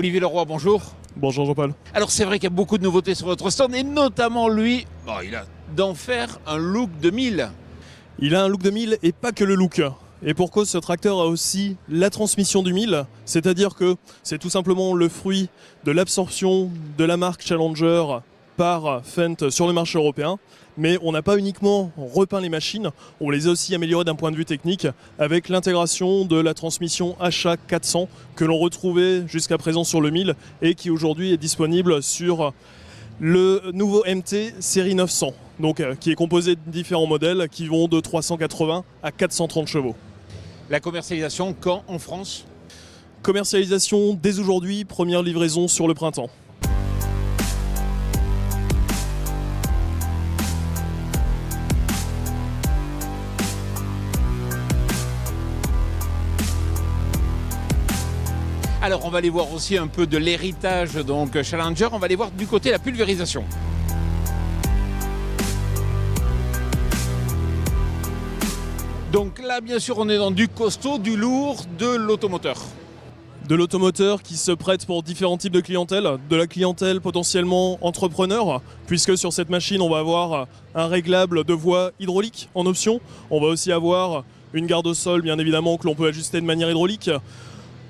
Olivier Leroy, bonjour. Bonjour Jean-Paul. Alors c'est vrai qu'il y a beaucoup de nouveautés sur votre stand et notamment lui, il a d'en faire un look 2000. Il a un look 2000 et pas que le look. Et pour cause, ce tracteur a aussi la transmission du 1000, c'est-à-dire que c'est tout simplement le fruit de l'absorption de la marque Challenger par Fendt sur le marché européen. Mais on n'a pas uniquement repeint les machines, on les a aussi améliorées d'un point de vue technique avec l'intégration de la transmission HA400 que l'on retrouvait jusqu'à présent sur le 1000 et qui aujourd'hui est disponible sur le nouveau MT série 900, donc qui est composé de différents modèles qui vont de 380 à 430 chevaux. La commercialisation quand en France? Commercialisation dès aujourd'hui, première livraison sur le printemps. Alors on va aller voir aussi un peu de l'héritage donc Challenger, on va aller voir du côté de la pulvérisation. Donc là bien sûr on est dans du costaud, du lourd, de l'automoteur. De l'automoteur qui se prête pour différents types de clientèle, de la clientèle potentiellement entrepreneur, puisque sur cette machine on va avoir un réglable de voie hydraulique en option, on va aussi avoir une garde au sol bien évidemment que l'on peut ajuster de manière hydraulique.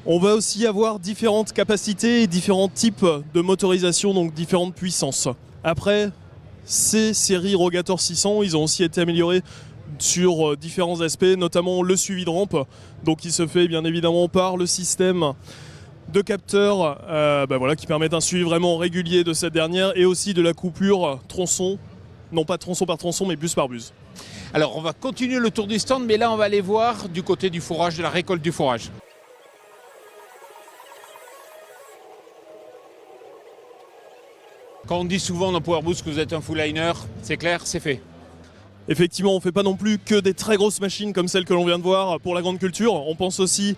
On va aussi avoir différentes capacités et différents types de motorisation, donc différentes puissances. Après, ces séries Rogator 600, ils ont aussi été améliorés sur différents aspects, notamment le suivi de rampe, donc qui se fait bien évidemment par le système de capteurs qui permettent un suivi vraiment régulier de cette dernière et aussi de la coupure tronçon, non pas tronçon par tronçon mais bus par bus. Alors on va continuer le tour du stand, mais là on va aller voir du côté du fourrage, de la récolte du fourrage. Quand on dit souvent dans Power Boost que vous êtes un full liner, c'est clair, c'est fait. Effectivement, on ne fait pas non plus que des très grosses machines comme celle que l'on vient de voir pour la grande culture. On pense aussi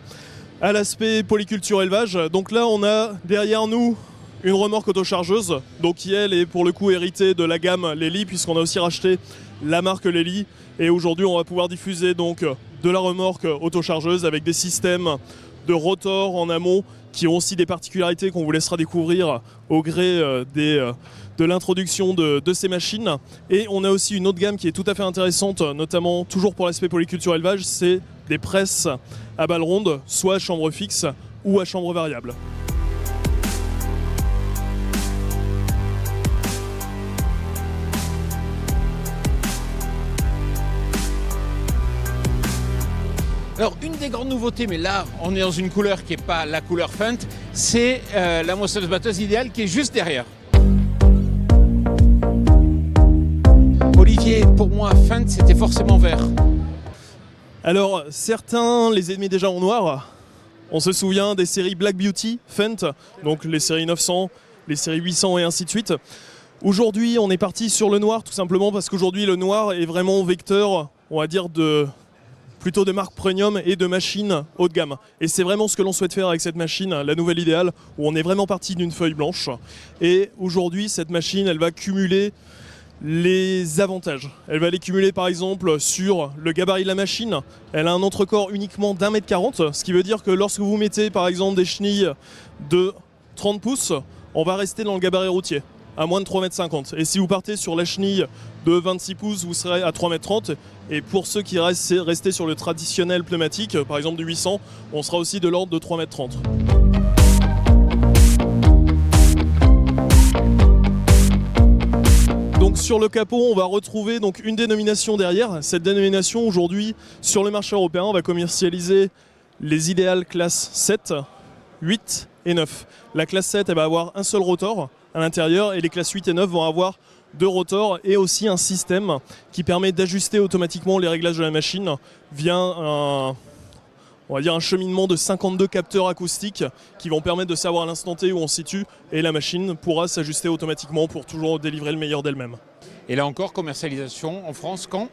à l'aspect polyculture élevage. Donc là, on a derrière nous une remorque autochargeuse, donc qui elle est pour le coup héritée de la gamme Lely, puisqu'on a aussi racheté la marque Lely. Et aujourd'hui, on va pouvoir diffuser donc de la remorque autochargeuse avec des systèmes de rotor en amont qui ont aussi des particularités qu'on vous laissera découvrir au gré de l'introduction de ces machines. Et on a aussi une autre gamme qui est tout à fait intéressante, notamment toujours pour l'aspect polyculture élevage, c'est des presses à balles rondes, soit à chambre fixe ou à chambre variable. Alors une des grandes nouveautés, mais là on est dans une couleur qui n'est pas la couleur Fendt, c'est la moissonneuse-batteuse idéale qui est juste derrière. Olivier, pour moi Fendt c'était forcément vert. Alors certains les aimaient déjà en noir. On se souvient des séries Black Beauty, Fendt, donc les séries 900, les séries 800 et ainsi de suite. Aujourd'hui on est parti sur le noir tout simplement parce qu'aujourd'hui le noir est vraiment vecteur, on va dire plutôt de marque premium et de machines haut de gamme. Et c'est vraiment ce que l'on souhaite faire avec cette machine, la nouvelle idéale, où on est vraiment parti d'une feuille blanche. Et aujourd'hui, cette machine, elle va cumuler les avantages. Elle va les cumuler par exemple sur le gabarit de la machine. Elle a un entrecorps uniquement d'1m40, ce qui veut dire que lorsque vous mettez par exemple des chenilles de 30 pouces, on va rester dans le gabarit routier, à moins de 3,50 m. Et si vous partez sur la chenille de 26 pouces, vous serez à 3,30 m. Et pour ceux qui restent restés sur le traditionnel pneumatique, par exemple du 800, on sera aussi de l'ordre de 3,30 m. Donc sur le capot, on va retrouver donc une dénomination derrière. Cette dénomination, aujourd'hui, sur le marché européen, on va commercialiser les idéales classe 7, 8 et 9. La classe 7, elle va avoir un seul rotor à l'intérieur et les classes 8 et 9 vont avoir deux rotors et aussi un système qui permet d'ajuster automatiquement les réglages de la machine via un cheminement de 52 capteurs acoustiques qui vont permettre de savoir à l'instant T où on se situe et la machine pourra s'ajuster automatiquement pour toujours délivrer le meilleur d'elle-même. Et là encore, commercialisation en France quand ?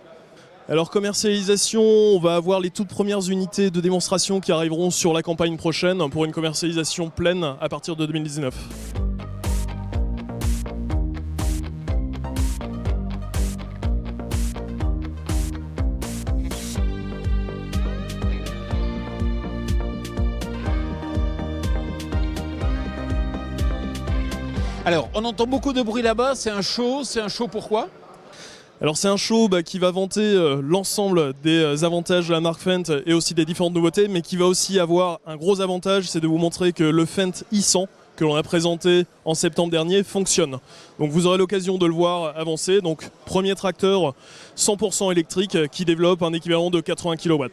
Alors commercialisation, on va avoir les toutes premières unités de démonstration qui arriveront sur la campagne prochaine pour une commercialisation pleine à partir de 2019. Alors, on entend beaucoup de bruit là-bas, c'est un show pourquoi? Alors c'est un show qui va vanter l'ensemble des avantages de la marque Fendt et aussi des différentes nouveautés, mais qui va aussi avoir un gros avantage, c'est de vous montrer que le Fendt i100 que l'on a présenté en septembre dernier fonctionne. Donc vous aurez l'occasion de le voir avancer. Donc premier tracteur 100% électrique qui développe un équivalent de 80 kW.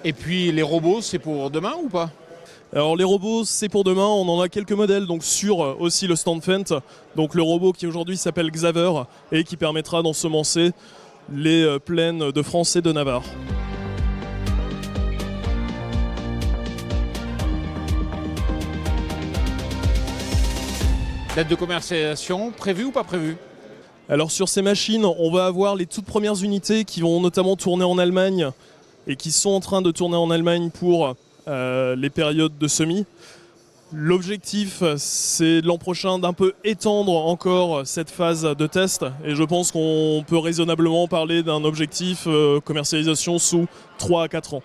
Et puis les robots, c'est pour demain ou pas? Alors les robots, c'est pour demain, on en a quelques modèles donc sur aussi le stand Fendt. Donc le robot qui aujourd'hui s'appelle Xaver et qui permettra d'ensemencer les plaines de France et de Navarre. Date de commercialisation prévue ou pas prévue? Alors sur ces machines, on va avoir les toutes premières unités qui vont notamment tourner en Allemagne et qui sont en train de tourner en Allemagne pour les périodes de semis. L'objectif, c'est l'an prochain d'un peu étendre encore cette phase de test et je pense qu'on peut raisonnablement parler d'un objectif commercialisation sous 3 à 4 ans.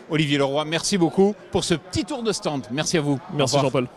Olivier Leroy, merci beaucoup pour ce petit tour de stand. Merci à vous. Merci Jean-Paul.